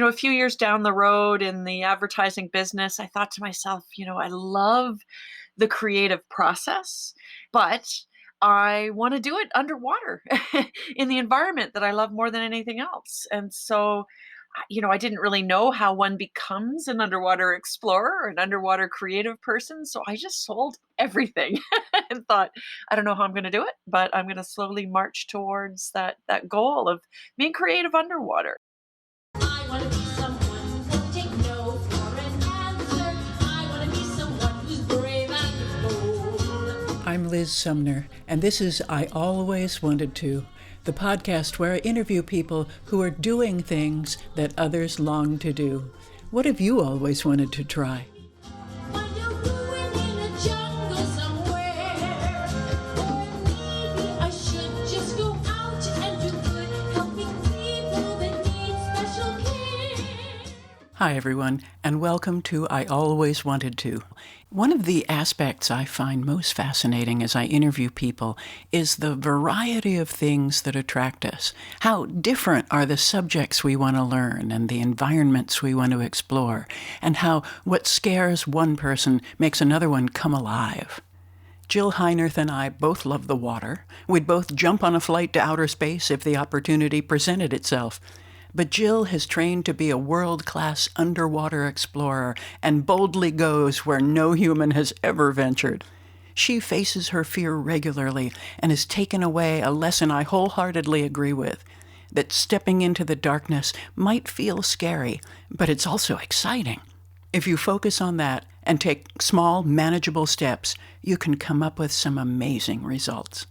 a few years down the road in the advertising business, I thought to myself, I love the creative process, but I want to do it underwater in the environment that I love more than anything else. And so, I didn't really know how one becomes an underwater explorer or an underwater creative person. So I just sold everything and thought, I don't know how I'm going to do it, but I'm going to slowly march towards that goal of being creative underwater. I want to be someone who won't take no for an answer. I want to be someone who's brave and bold. I'm Liz Sumner, and this is I Always Wanted To, the podcast where I interview people who are doing things that others long to do. What have you always wanted to try? Find a ruin in a jungle somewhere. Or maybe I should just go out and do good, helping people that need special care. Hi, everyone, and welcome to I Always Wanted To. One of the aspects I find most fascinating as I interview people is the variety of things that attract us. How different are the subjects we want to learn and the environments we want to explore, and how what scares one person makes another one come alive. Jill Heinerth and I both love the water. We'd both jump on a flight to outer space if the opportunity presented itself. But Jill has trained to be a world-class underwater explorer and boldly goes where no human has ever ventured. She faces her fear regularly and has taken away a lesson I wholeheartedly agree with, that stepping into the darkness might feel scary, but it's also exciting. If you focus on that and take small, manageable steps, you can come up with some amazing results.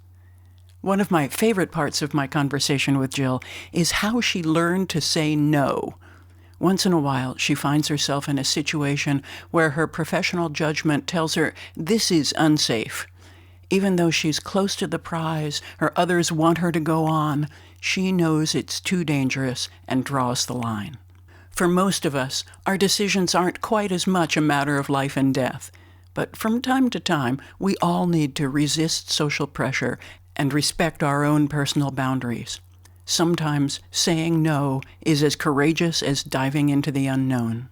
One of my favorite parts of my conversation with Jill is how she learned to say no. Once in a while, she finds herself in a situation where her professional judgment tells her this is unsafe. Even though she's close to the prize or others want her to go on, she knows it's too dangerous and draws the line. For most of us, our decisions aren't quite as much a matter of life and death. But from time to time, we all need to resist social pressure and respect our own personal boundaries. Sometimes saying no is as courageous as diving into the unknown.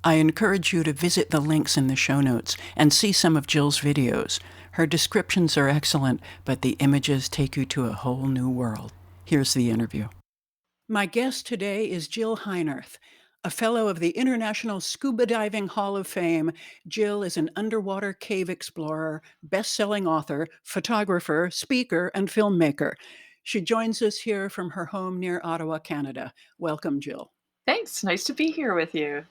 I encourage you to visit the links in the show notes and see some of Jill's videos. Her descriptions are excellent, but the images take you to a whole new world. Here's the interview. My guest today is Jill Heinerth. A fellow of the International Scuba Diving Hall of Fame, Jill is an underwater cave explorer, best-selling author, photographer, speaker, and filmmaker. She joins us here from her home near Ottawa, Canada. Welcome, Jill. Thanks. Nice to be here with you.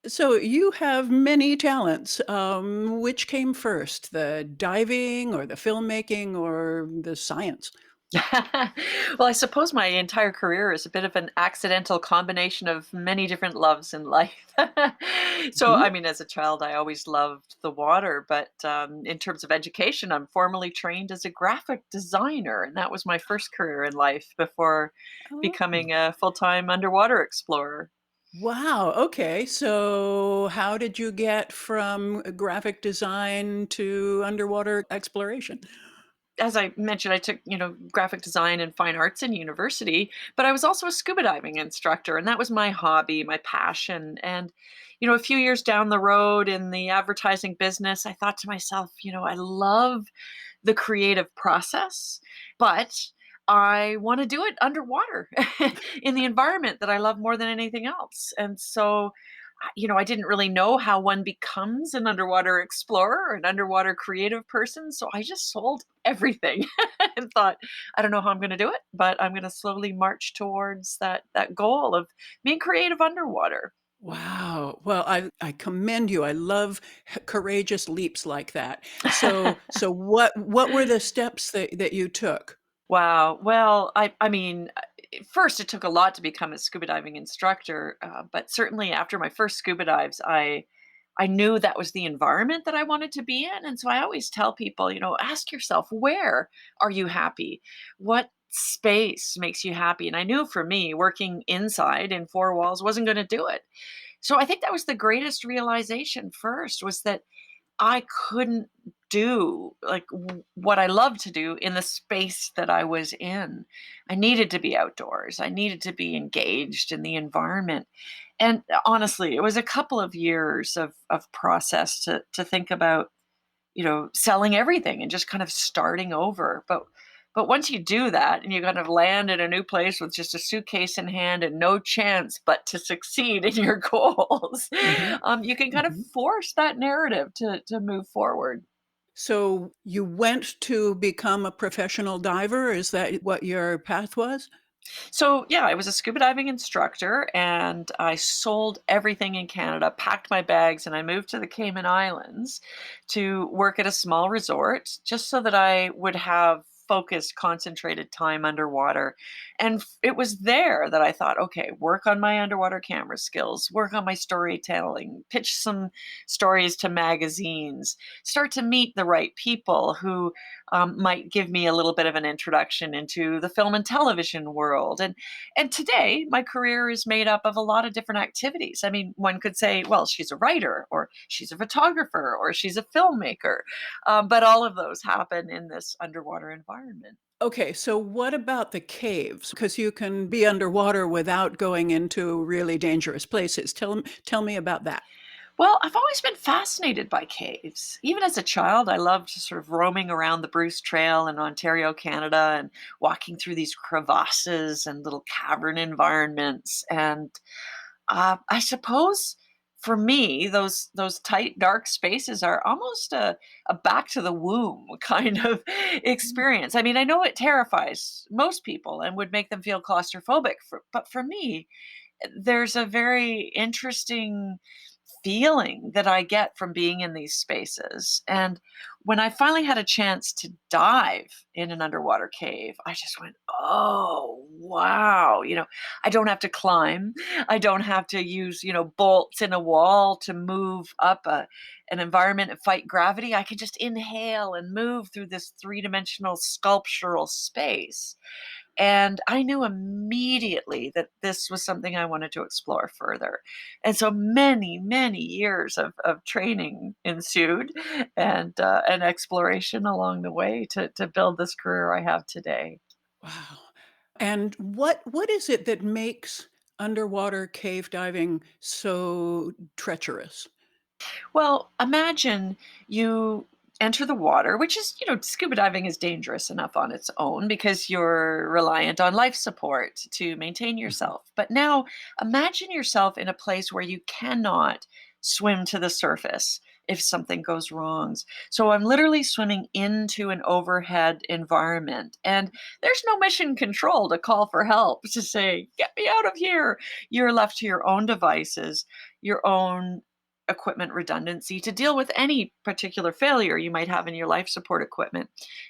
So you have many talents. Which came first, the diving or the filmmaking or the science? Well, I suppose my entire career is a bit of an accidental combination of many different loves in life. So, Mhm. I mean, as a child, I always loved the water, but in terms of education, I'm formally trained as a graphic designer, and that was my first career in life before Oh. becoming a full-time underwater explorer. Wow. Okay. So, how did you get from graphic design to underwater exploration? As I mentioned, I took, graphic design and fine arts in university, but I was also a scuba diving instructor, and that was my hobby, my passion. And, a few years down the road in the advertising business, I thought to myself, I love the creative process, but I want to do it underwater in the environment that I love more than anything else. And so, I didn't really know how one becomes an underwater explorer or an underwater creative person. So I just sold everything and thought, I don't know how I'm going to do it, but I'm going to slowly march towards that goal of being creative underwater. Wow. Well, I commend you. I love courageous leaps like that. So what were the steps that you took? Wow. Well, I mean, first it took a lot to become a scuba diving instructor, but certainly after my first scuba dives, I knew that was the environment that I wanted to be in, and so I always tell people, ask yourself, where are you happy? What space makes you happy? And I knew for me, working inside in four walls wasn't going to do it. So I think that was the greatest realization first was that I couldn't do like what I love to do in the space that I was in. I needed to be outdoors. I needed to be engaged in the environment. And honestly, it was a couple of years of process to think about, selling everything and just kind of starting over. But once you do that and you kind of land in a new place with just a suitcase in hand and no chance but to succeed in your goals, Hmm. you can kind of Hmm. force that narrative to move forward. So you went to become a professional diver? Is that what your path was? So, yeah, I was a scuba diving instructor and I sold everything in Canada, packed my bags, and I moved to the Cayman Islands to work at a small resort just so that I would have focused, concentrated time underwater. And it was there that I thought, okay, work on my underwater camera skills, work on my storytelling, pitch some stories to magazines, start to meet the right people who might give me a little bit of an introduction into the film and television world. And today, my career is made up of a lot of different activities. I mean, one could say, well, she's a writer, or she's a photographer, or she's a filmmaker. But all of those happen in this underwater environment. Okay, so what about the caves? Because you can be underwater without going into really dangerous places. Tell me about that. Well, I've always been fascinated by caves. Even as a child, I loved sort of roaming around the Bruce Trail in Ontario, Canada, and walking through these crevasses and little cavern environments. And I suppose for me, those tight, dark spaces are almost a back to the womb kind of Mm. experience. I mean, I know it terrifies most people and would make them feel claustrophobic, but for me, there's a very interesting feeling that I get from being in these spaces. And when I finally had a chance to dive in an underwater cave, I just went, oh, wow. I don't have to climb. I don't have to use, bolts in a wall to move up an environment and fight gravity. I can just inhale and move through this three-dimensional sculptural space. And I knew immediately that this was something I wanted to explore further. And so many, many years of training ensued and exploration along the way to build this career I have today. Wow. And what is it that makes underwater cave diving so treacherous? Well, imagine you enter the water, which is, scuba diving is dangerous enough on its own because you're reliant on life support to maintain Mhm. yourself. But now imagine yourself in a place where you cannot swim to the surface if something goes wrong. So I'm literally swimming into an overhead environment and there's no mission control to call for help to say, get me out of here. You're left to your own devices, your own equipment redundancy to deal with any particular failure you might have in your life support equipment.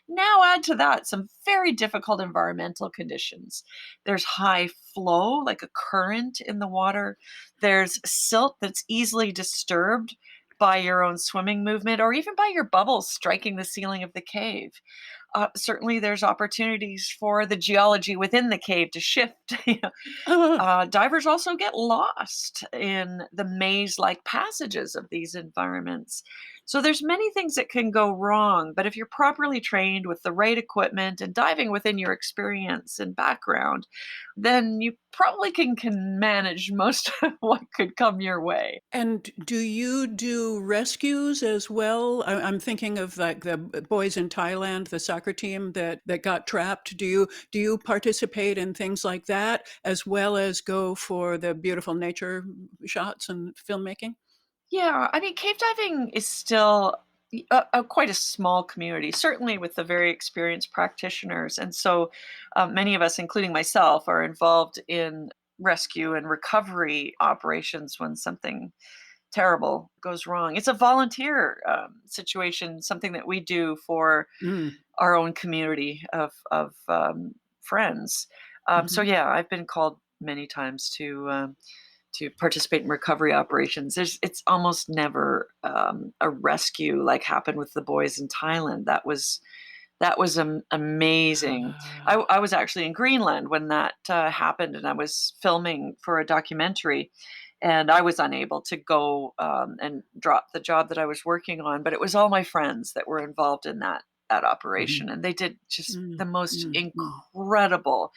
Now, add to that some very difficult environmental conditions. There's high flow, like a current in the water, there's silt that's easily disturbed by your own swimming movement or even by your bubbles striking the ceiling of the cave. Certainly, there's opportunities for the geology within the cave to shift. Ah, Divers also get lost in the maze-like passages of these environments. So there's many things that can go wrong, but if you're properly trained with the right equipment and diving within your experience and background, then you probably can manage most of what could come your way. and do you do rescues as well? I'm thinking of, like, the boys in Thailand, the soccer team that got trapped. Do you participate in things like that, as well as go for the beautiful nature shots and filmmaking? Yeah, I mean, cave diving is still quite a small community, certainly with the very experienced practitioners. And so many of us, including myself, are involved in rescue and recovery operations when something terrible goes wrong. It's a volunteer situation, something that we do for Mm, our own community of friends. So, mhm. yeah, I've been called many times to participate in recovery operations. It's almost never a rescue like happened with the boys in Thailand. That was amazing. Ah, I was actually in Greenland when that happened, and I was filming for a documentary. and I was unable to go and drop the job that I was working on. But it was all my friends that were involved in that Mhm. operation, and they did just Mm, the most mm, mm. incredible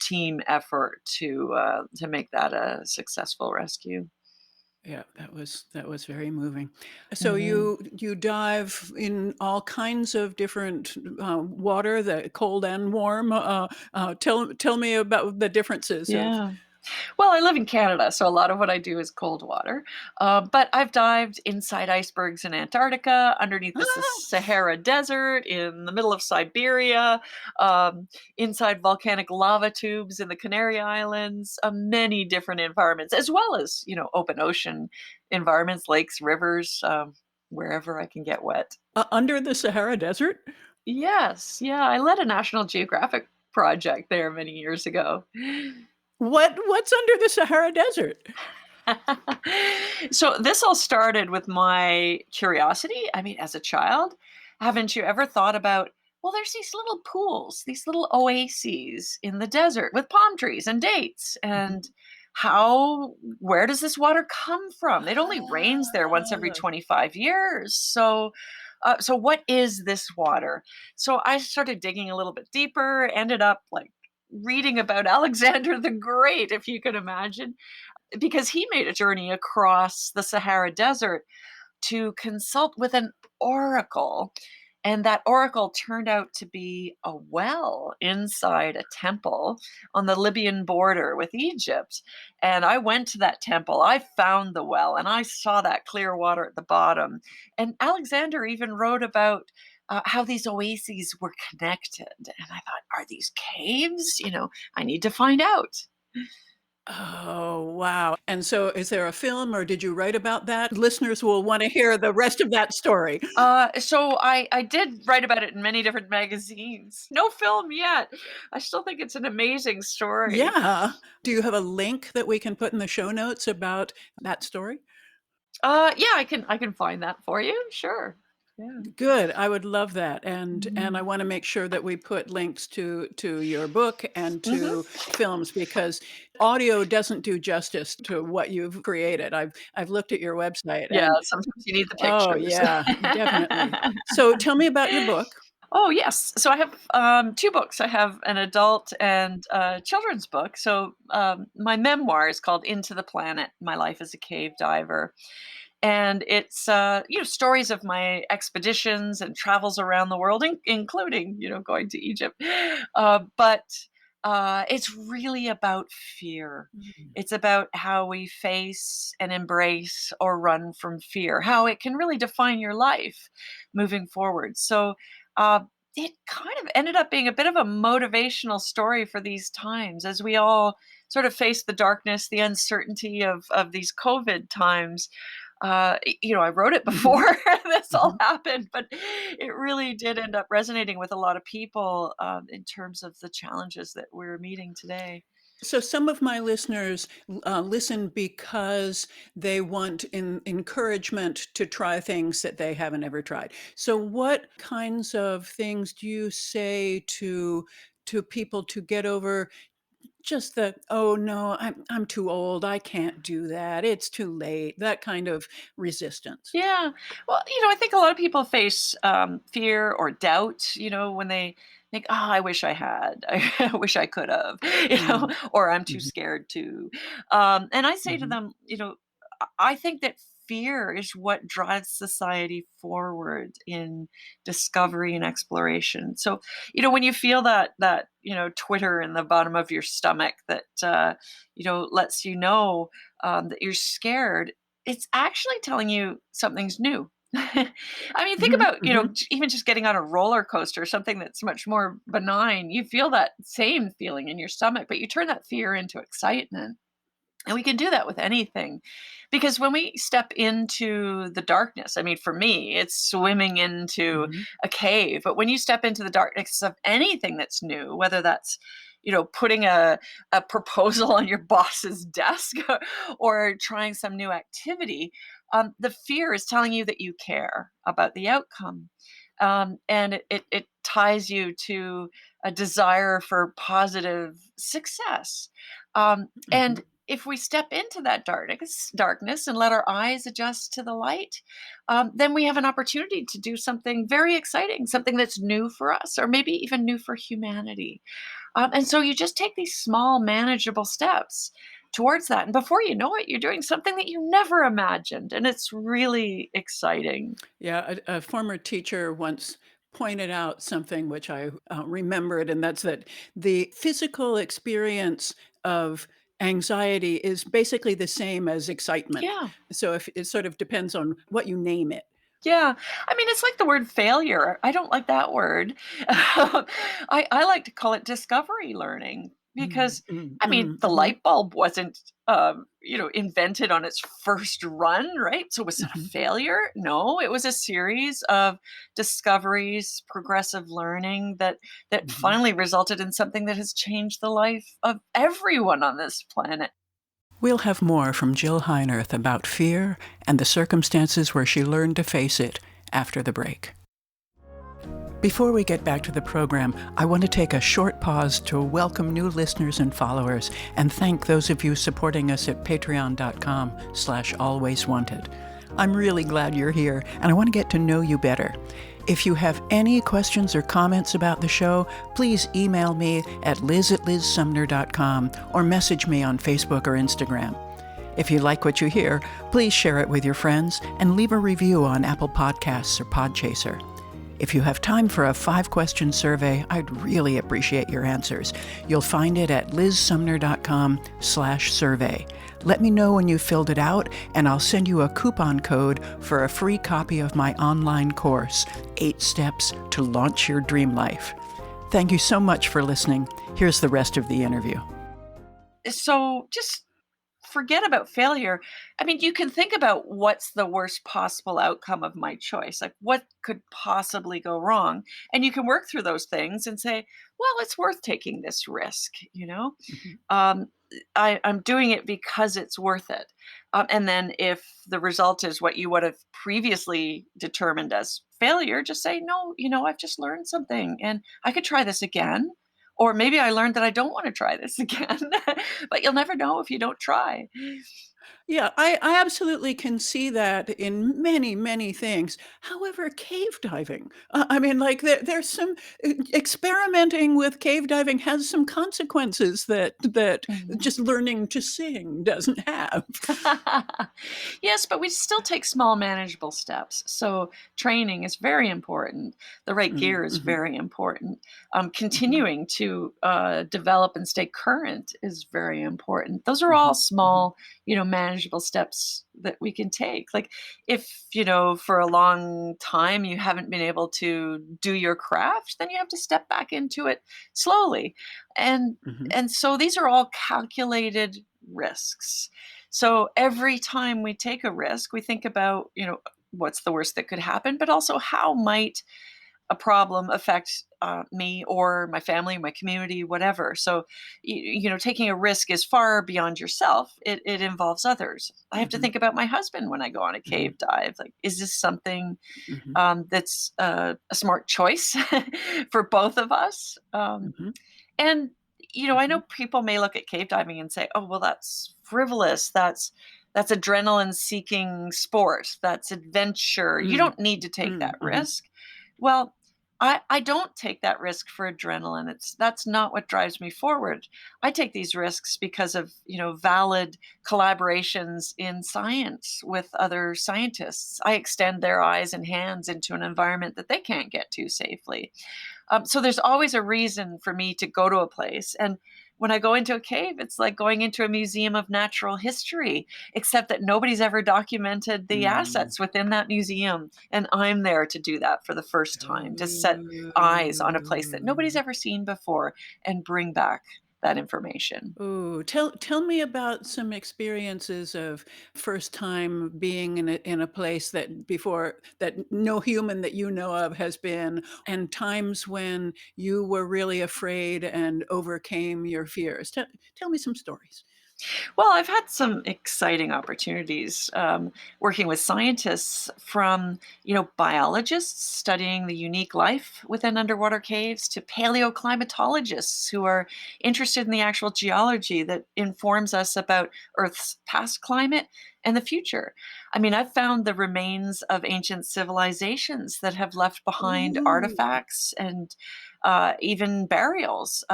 team effort to make that a successful rescue. Yeah, that was very moving. So Mhm. you dive in all kinds of different water, the cold and warm. Tell me about the differences of. Yeah. Well, I live in Canada, so a lot of what I do is cold water. But I've dived inside icebergs in Antarctica, underneath the Ah! Sahara Desert, in the middle of Siberia, inside volcanic lava tubes in the Canary Islands, many different environments, as well as open ocean environments, lakes, rivers, wherever I can get wet. Under the Sahara Desert? Yes, yeah, I led a National Geographic project there many years ago. What's under the Sahara Desert? So this all started with my curiosity. I mean, as a child, haven't you ever thought about, well, there's these little pools, these little oases in the desert with palm trees and dates, Mhm. and where does this water come from? It only rains there once every 25 years. So what is this water? So I started digging a little bit deeper, ended up like reading about Alexander the Great, if you can imagine, because he made a journey across the Sahara Desert to consult with an oracle. And that oracle turned out to be a well inside a temple on the Libyan border with Egypt. And I went to that temple, I found the well, and I saw that clear water at the bottom. And Alexander even wrote about how these oases were connected. And I thought, are these caves? I need to find out. Oh, wow. And so is there a film or did you write about that? Listeners will wanna hear the rest of that story. So I did write about it in many different magazines. No film yet. I still think it's an amazing story. Yeah. Do you have a link that we can put in the show notes about that story? Yeah, I can find that for you. Sure. Yeah. Good, I would love that, and I Mhm. wanna make sure that we put links to your book and to Mhm. films because audio doesn't do justice to what you've created. I've looked at your website Yeah, and sometimes you need the oh, pictures. yeah, definitely. So tell me about your book. Oh, yes. So I have two books. I have an adult and children's book. So my memoir is called Into the Planet: My Life as a Cave Diver. And it's stories of my expeditions and travels around the world, including going to Egypt. But it's really about fear. Mm, It's about how we face and embrace or run from fear, how it can really define your life moving forward. So uh, it kind of ended up being a bit of a motivational story for these times as we all sort of face the darkness, the uncertainty of these COVID times. I wrote it mhm, before this all mhm. happened, but it really did end up resonating with a lot of people in terms of the challenges that we're meeting today. So some of my listeners listen because they want encouragement to try things that they haven't ever tried. So what kinds of things do you say to people to get over just the oh no, I'm too old, I can't do that, it's too late, that kind of resistance? Yeah. Well, I think a lot of people face fear or doubt, when they think, oh, I wish I had, I wish I could have, Mm, or I'm too mhm, scared to. And I say to mhm, them, I think that fear is what drives society forward in discovery and exploration. So, when you feel that Twitter in the bottom of your stomach that, lets you know that you're scared, it's actually telling you something's new. I mean, think mhm, about, mhm. even just getting on a roller coaster, something that's much more benign. You feel that same feeling in your stomach, but you turn that fear into excitement. And we can do that with anything. Because when we step into the darkness, I mean, for me, it's swimming into Mhm, a cave. But when you step into the darkness of anything that's new, whether that's, putting a proposal on your boss's desk or trying some new activity, the fear is telling you that you care about the outcome. And it ties you to a desire for positive success. And mhm. if we step into that darkness and let our eyes adjust to the light, then we have an opportunity to do something very exciting, something that's new for us, or maybe even new for humanity. And so you just take these small, manageable steps towards that. And before you know it, you're doing something that you never imagined. And it's really exciting. Yeah, a former teacher once pointed out something which I remembered, and that's that the physical experience of anxiety is basically the same as excitement. Yeah. So if it sort of depends on what you name it. Yeah. I mean, it's like the word failure. I don't like that word. I like to call it discovery learning Mm, because, mm, I mean, mm, the mhm, light bulb wasn't, invented on its first run, right? So was it a mhm, failure? No, it was a series of discoveries, progressive learning that mhm. finally resulted in something that has changed the life of everyone on this planet. We'll have more from Jill Heinerth about fear and the circumstances where she learned to face it after the break. Before we get back to the program, I want to take a short pause to welcome new listeners and followers and thank those of you supporting us at patreon.com/alwayswanted. I'm really glad you're here, and I want to get to know you better. If you have any questions or comments about the show, please email me at liz@lizsumner.com or message me on Facebook or Instagram. If you like what you hear, please share it with your friends and leave a review on Apple Podcasts or Podchaser. If you have time for a 5-question survey, I'd really appreciate your answers. You'll find it at lizsumner.com/survey. Let me know when you filled it out, and I'll send you a coupon code for a free copy of my online course, 8 Steps to Launch Your Dream Life. Thank you so much for listening. Here's the rest of the interview. So just forget about failure. I mean, you can think about what's the worst possible outcome of my choice. Like, what could possibly go wrong? And you can work through those things and say, well, it's worth taking this risk, you know? Mhm, Um, I'm doing it because it's worth it. And then if the result is what you would have previously determined as failure, just say, no, I've just learned something and I could try this again. Or maybe I learned that I don't want to try this again. But you'll never know if you don't try. Yeah, I absolutely can see that in many, many things. However, cave diving, I mean, like there's some experimenting with cave diving has some consequences that Mhm. just learning to sing doesn't have. Yes, but we still take small, manageable steps. So, training is very important. The right Mm, gear is mhm, very important. mhm, Continuing to develop and stay current is very important. Those are all mhm, mhm, small, manageable steps that we can take. Like, if, for a long time you haven't been able to do your craft, then you have to step back into it slowly. And mhm, and so these are all calculated risks. So every time we take a risk, we think about, what's the worst that could happen, but also how might a problem affect me or my family, my community, whatever. So, taking a risk is far beyond yourself. It involves others. I have to mhm, think about my husband when I go on a mhm, cave dive. Like, is this something mhm, that's a smart choice for both of us? mhm, And, I mhm, know people may look at cave diving and say, "Oh, well, that's frivolous. That's adrenaline seeking sport. That's adventure. You mm, don't need to take mm, that mhm, risk." Well, I don't take that risk for adrenaline. That's not what drives me forward. I take these risks because of, valid collaborations in science with other scientists. I extend their eyes and hands into an environment that they can't get to safely. So there's always a reason for me to go to a place. And when I go into a cave, it's like going into a museum of natural history, except that nobody's ever documented the mm. assets within that museum. And I'm there to do that for the first time, to set eyes on a place that nobody's Oh. ever seen before and bring back that information. Ooh, tell me about some experiences of first time being in a place that before that no human that you know of has been, and times when you were really afraid and overcame your fears. Tell me some stories. Well, I've had some exciting opportunities working with scientists from, biologists studying the unique life within underwater caves to paleoclimatologists who are interested in the actual geology that informs us about Earth's past climate and the future. I mean, I've found the remains of ancient civilizations that have left behind Ooh. artifacts and even burials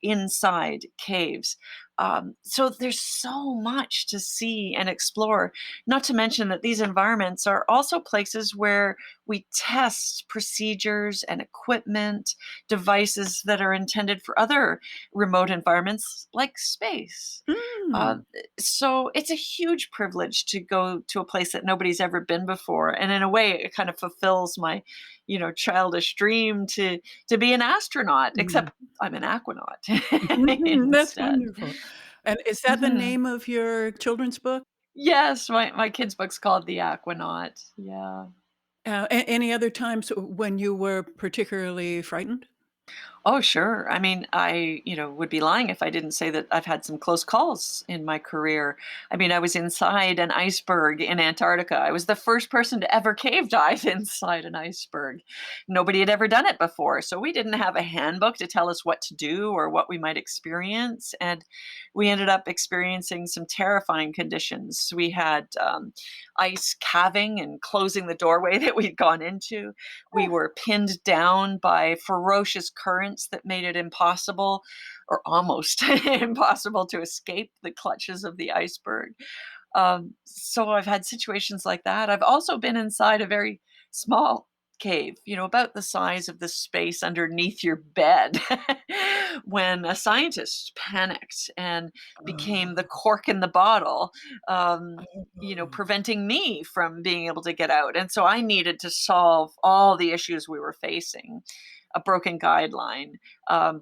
inside caves. So there's so much to see and explore, not to mention that these environments are also places where we test procedures and equipment, devices that are intended for other remote environments like space. Uh, Mm. so it's a huge privilege to go to a place that nobody's ever been before. And in a way, it kind of fulfills my, childish dream to be an astronaut, except Mhm. I'm an aquanaut Mhm. That's instead. wonderful. And is that the Mhm. name of your children's book? Yes, my kid's book's called The Aquanaut. Yeah. Any other times when you were particularly frightened? Oh, sure. I mean, I, would be lying if I didn't say that I've had some close calls in my career. I mean, I was inside an iceberg in Antarctica. I was the first person to ever cave dive inside an iceberg. Nobody had ever done it before. So we didn't have a handbook to tell us what to do or what we might experience. And we ended up experiencing some terrifying conditions. We had ice calving and closing the doorway that we'd gone into. We were pinned down by ferocious currents that made it impossible, or almost impossible, to escape the clutches of the iceberg. So I've had situations like that. I've also been inside a very small cave, about the size of the space underneath your bed, when a scientist panicked and became the Oh. cork in the bottle, Oh. preventing me from being able to get out. And so I needed to solve all the issues we were facing: a broken guideline,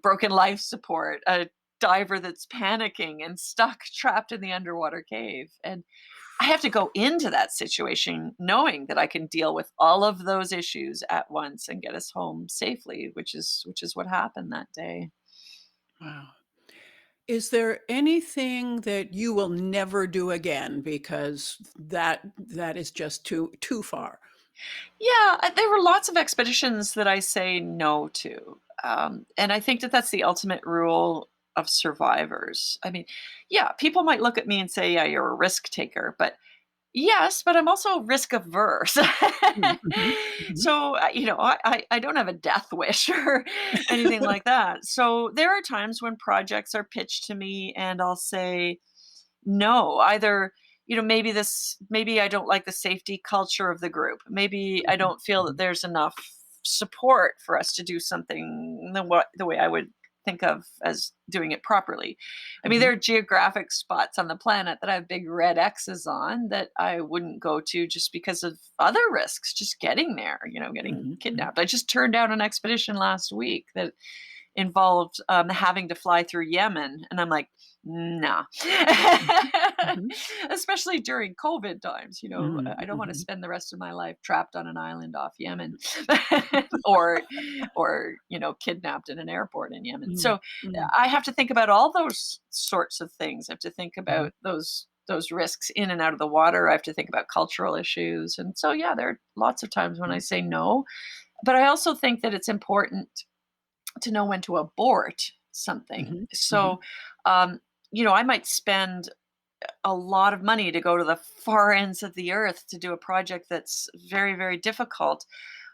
broken life support, a diver that's panicking and stuck, trapped in the underwater cave. And I have to go into that situation knowing that I can deal with all of those issues at once and get us home safely, which is what happened that day. Wow. Is there anything that you will never do again because that is just too far? Yeah, there were lots of expeditions that I say no to. And I think that that's the ultimate rule of survivors. I mean, yeah, people might look at me and say, yeah, you're a risk taker, but yes, but I'm also risk averse. Mm, mhm, mhm, So, I don't have a death wish or anything like that. So there are times when projects are pitched to me and I'll say no. Either, maybe I don't like the safety culture of the group. Maybe I mhm, don't feel that mhm, there's enough support for us to do something the way I would think of as doing it properly. I mean, there mhm, are geographic spots on the planet that I have big red X's on that I wouldn't go to just because of other risks, just getting there, getting mhm, mhm. kidnapped. I just turned down an expedition last week that involved having to fly through Yemen, and I'm like, nah. Mhm, mhm, Especially during COVID times, mhm, I don't want to mhm, spend the rest of my life trapped on an island off Yemen, or kidnapped in an airport in Yemen. mm, So mm, I have to think about all those sorts of things. I have to think mhm, about those risks in and out of the water. I have to think about cultural issues. And so yeah, there are lots of times when I mhm, say no, but I also think that it's important to know when to abort something. mhm, mhm, So, I might spend a lot of money to go to the far ends of the earth to do a project that's very, very difficult.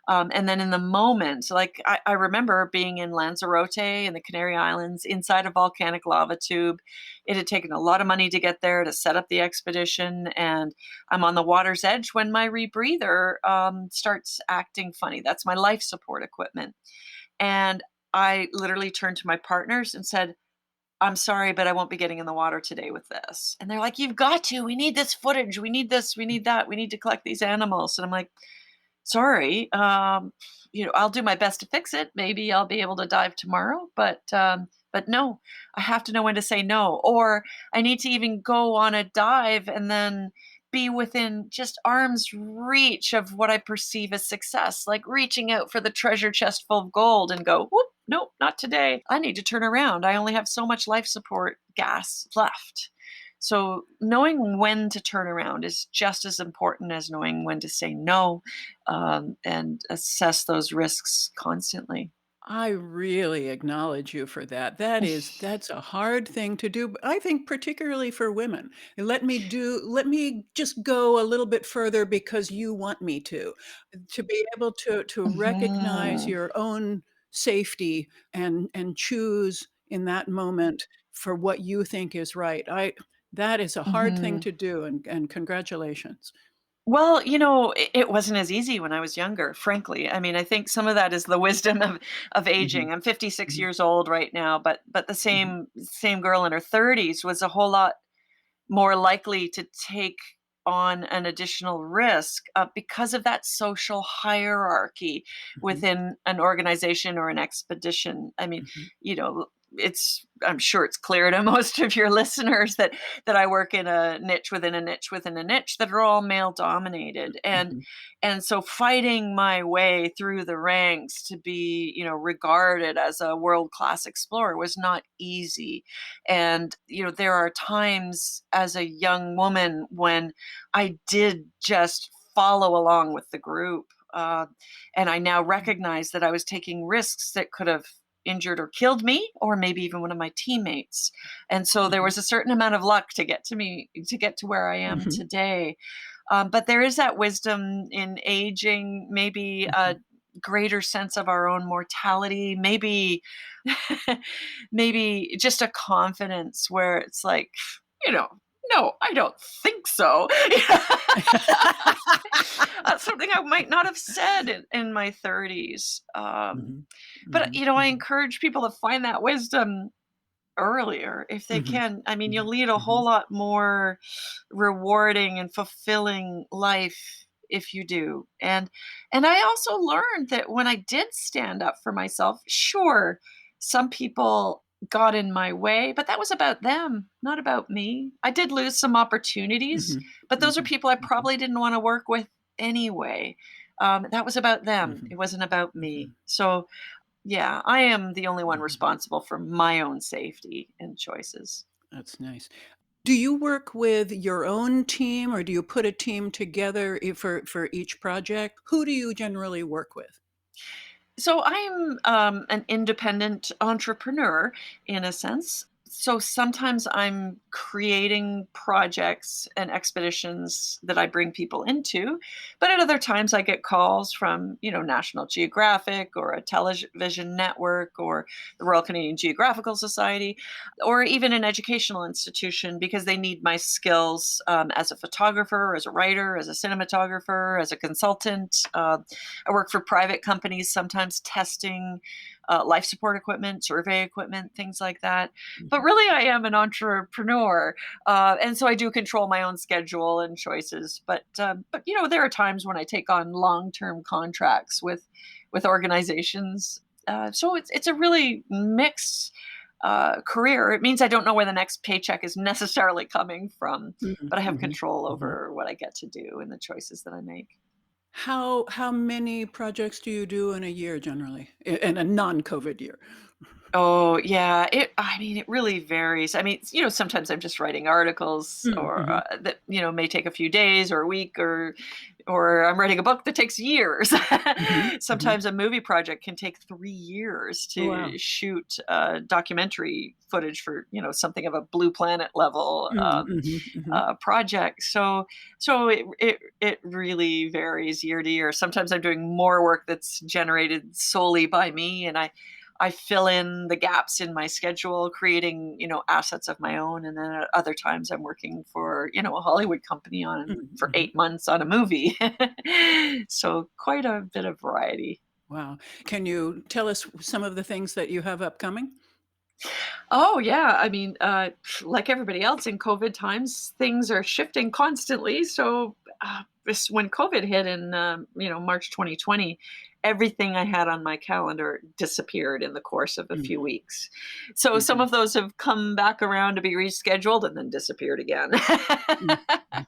And then in the moment, like I remember being in Lanzarote in the Canary Islands inside a volcanic lava tube. It had taken a lot of money to get there to set up the expedition. And I'm on the water's edge when my rebreather starts acting funny. That's my life support equipment. And I literally turned to my partners and said, "I'm sorry, but I won't be getting in the water today with this." And they're like, "You've got to. We need this footage. We need this. We need that. We need to collect these animals." And I'm like, "Sorry. I'll do my best to fix it. Maybe I'll be able to dive tomorrow, but no, I have to know when to say no. Or I need to even go on a dive and then be within just arm's reach of what I perceive as success, like reaching out for the treasure chest full of gold and go, whoop, nope, not today. I need to turn around. I only have so much life support gas left." So knowing when to turn around is just as important as knowing when to say no, and assess those risks constantly. I really acknowledge you for that. That's a hard thing to do, but I think particularly for women. Let me just go a little bit further because you want me to. To be able to recognize Mhm. your own safety and choose in that moment for what you think is right. I That is a hard thing Mhm. to do, and congratulations. Well, it wasn't as easy when I was younger, frankly. I mean, I think some of that is the wisdom of Mhm, aging. I'm 56 mhm, years old right now, but the mhm, same girl in her 30s was a whole lot more likely to take on an additional risk, because of that social hierarchy mhm, within an organization or an expedition. I mean, mhm, you know, I'm sure it's clear to most of your listeners that I work in a niche within a niche within a niche that are all male dominated, mhm, and so fighting my way through the ranks to be, regarded as a world class explorer was not easy. And, there are times as a young woman when I did just follow along with the group. And I now recognize that I was taking risks that could have injured or killed me, or maybe even one of my teammates. And so there mhm, was a certain amount of luck to get to where I am mhm, today. But there is that wisdom in aging, maybe a mhm. greater sense of our own mortality, maybe maybe just a confidence where it's like, you know, no, I don't think so. That's something I might not have said in my 30s. Mhm, But, mhm, I mhm, encourage people to find that wisdom earlier if they mhm, can. I mean, you'll mhm, lead a whole mhm, lot more rewarding and fulfilling life if you do. And I also learned that when I did stand up for myself, sure, some people got in my way, but that was about them, not about me. I did lose some opportunities, mhm, but those are mhm, people I mhm, probably didn't want to work with anyway. That was about them. mhm, It wasn't about me. mhm, So yeah, I am the only one mhm. responsible for my own safety and choices. That's nice. Do you work with your own team, or do you put a team together for each project? Who do you generally work with? So I'm an independent entrepreneur in a sense. So sometimes I'm creating projects and expeditions that I bring people into, but at other times I get calls from, National Geographic or a television network or the Royal Canadian Geographical Society or even an educational institution because they need my skills, as a photographer, as a writer, as a cinematographer, as a consultant. I work for private companies, sometimes testing life support equipment, survey equipment, things like that. But Mhm, really, I am an entrepreneur, and so I do control my own schedule and choices. But there are times when I take on long-term contracts with organizations. So it's a really mixed career. It means I don't know where the next paycheck is necessarily coming from, mhm, but I have mhm, control mhm. over what I get to do and the choices that I make. How many projects do you do in a year generally? In a non-COVID year? Oh, yeah. I mean, it really varies. I mean, sometimes I'm just writing articles Mm, or mhm, that, may take a few days or a week or I'm writing a book that takes years. mhm, mhm. Sometimes a movie project can take 3 years Oh, wow. to shoot documentary footage for, something of a Blue Planet level Mm, mhm, mhm, project. So it really varies year to year. Sometimes I'm doing more work that's generated solely by me, and I fill in the gaps in my schedule, creating, assets of my own. And then at other times I'm working for, a Hollywood company mm, on for mhm. 8 months on a movie. So quite a bit of variety. Wow. Can you tell us some of the things that you have upcoming? Oh yeah, I mean, like everybody else in COVID times, things are shifting constantly. So when COVID hit in March 2020, everything I had on my calendar disappeared in the course of a Mm, few weeks. So some mhm, of those have come back around to be rescheduled and then disappeared again. mm, mhm,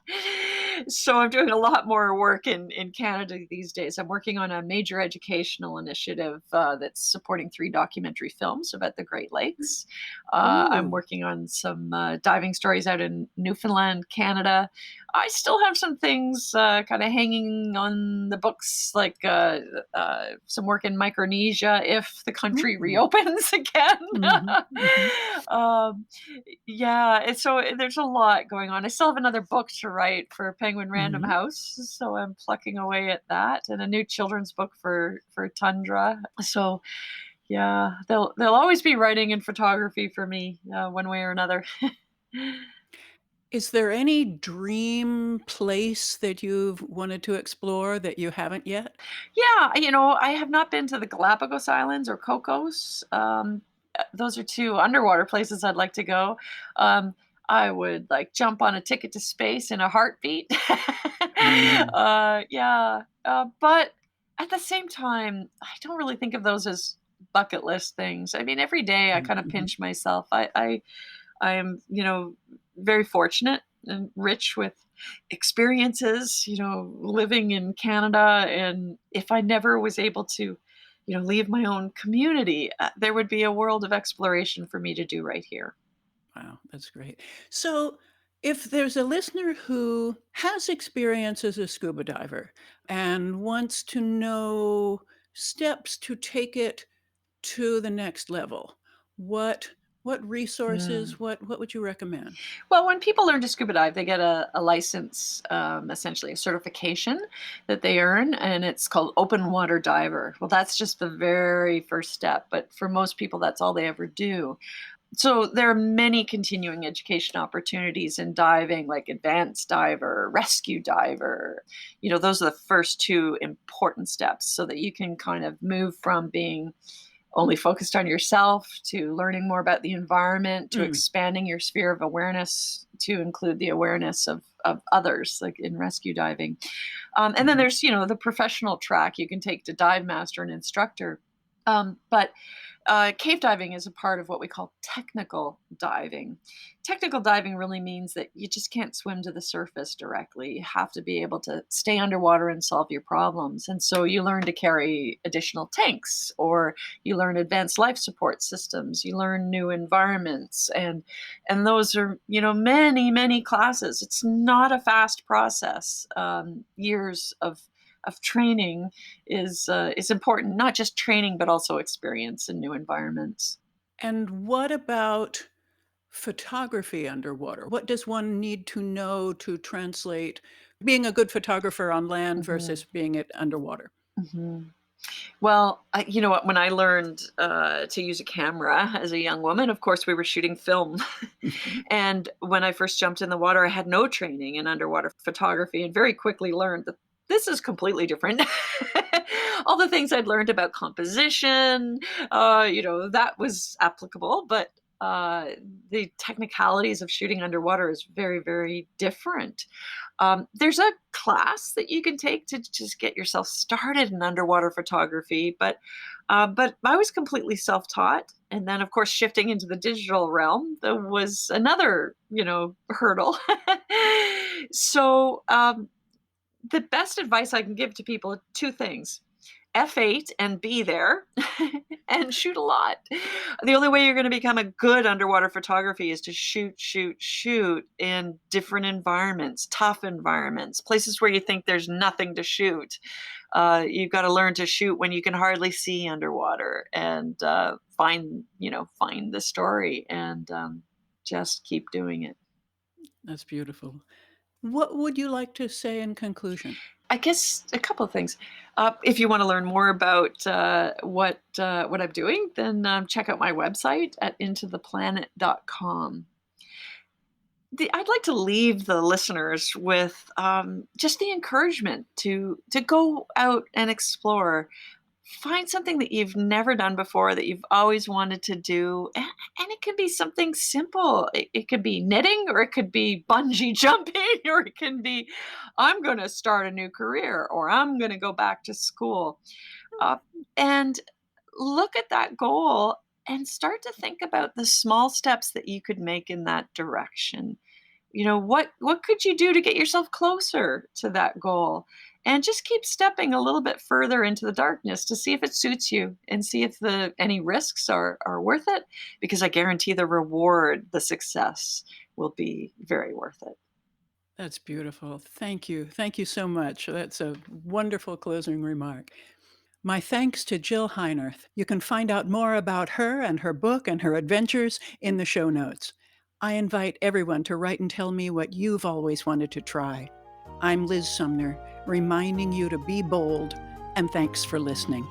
So I'm doing a lot more work in Canada these days. I'm working on a major educational initiative that's supporting 3 documentary films about the Great Lakes. I'm Ooh. working on some diving stories out in Newfoundland, Canada. I still have some things kind of hanging on the books, like some work in Micronesia if the country Mm. reopens again. Mhm, mhm. um, yeah, and so there's a lot going on. I still have another book to write for Penguin Random Mhm. House, so I'm plucking away at that, and a new children's book for Tundra. So yeah, they'll always be writing and photography for me, one way or another. Is there any dream place that you've wanted to explore that you haven't yet? Yeah, I have not been to the Galapagos Islands or Cocos. Those are 2 underwater places I'd like to go. Um, I would, like, jump on a ticket to space in a heartbeat. Mm. Yeah, but at the same time, I don't really think of those as bucket list things. I mean, every day I Mm, kinda mhm. pinch myself. I am, very fortunate and rich with experiences, living in Canada. And if I never was able to, leave my own community, there would be a world of exploration for me to do right here. Wow, that's great. So, if there's a listener who has experience as a scuba diver and wants to know steps to take it to the next level, what what Mm. resources, what would you recommend? Well, when people learn to scuba dive, they get a license, essentially a certification that they earn, and it's called open water diver. Well, that's just the very first step, but for most people, that's all they ever do. So there are many continuing education opportunities in diving, like advanced diver, rescue diver. Those are the first 2 important steps so that you can kind of move from being only focused on yourself to learning more about the environment to Mm, expanding your sphere of awareness to include the awareness of others, like in rescue diving. And then mhm. there's, the professional track you can take to dive master and instructor. But cave diving is a part of what we call technical diving. Technical diving really means that you just can't swim to the surface directly. You have to be able to stay underwater and solve your problems. And so you learn to carry additional tanks, or you learn advanced life support systems. You learn new environments, and those are, many many classes. It's not a fast process. Years of training is important, not just training, but also experience in new environments. And what about photography underwater? What does one need to know to translate being a good photographer on land Hmm. versus being it underwater? Hmm. Well, you know what? When I learned to use a camera as a young woman, of course, we were shooting film. Mhm. And when I first jumped in the water, I had no training in underwater photography and very quickly learned that this is completely different. All the things I'd learned about composition, that was applicable, but the technicalities of shooting underwater is very, very different. There's a class that you can take to just get yourself started in underwater photography, but I was completely self-taught. And then, of course, shifting into the digital realm, there was another, hurdle. So, the best advice I can give to people are 2 things. F8 and be there and shoot a lot. The only way you're going to become a good underwater photography is to shoot, shoot, shoot in different environments, tough environments, places where you think there's nothing to shoot. You've got to learn to shoot when you can hardly see underwater, and find the story, and just keep doing it. That's beautiful. What would you like to say in conclusion? I guess a couple of things. If you want to learn more about what I'm doing, then check out my website at intotheplanet.com. I'd like to leave the listeners with just the encouragement to go out and explore. Find something that you've never done before that you've always wanted to do. And it could be something simple. It could be knitting, or it could be bungee jumping, or it can be, I'm going to start a new career, or I'm going to go back to school. Uh, and look at that goal and start to think about the small steps that you could make in that direction. What could you do to get yourself closer to that goal? And just keep stepping a little bit further into the darkness to see if it suits you and see if the any risks are worth it, because I guarantee the reward, the success will be very worth it. That's beautiful. Thank you. Thank you so much. That's a wonderful closing remark. My thanks to Jill Heinerth. You can find out more about her and her book and her adventures in the show notes. I invite everyone to write and tell me what you've always wanted to try. I'm Liz Sumner, reminding you to be bold, and thanks for listening.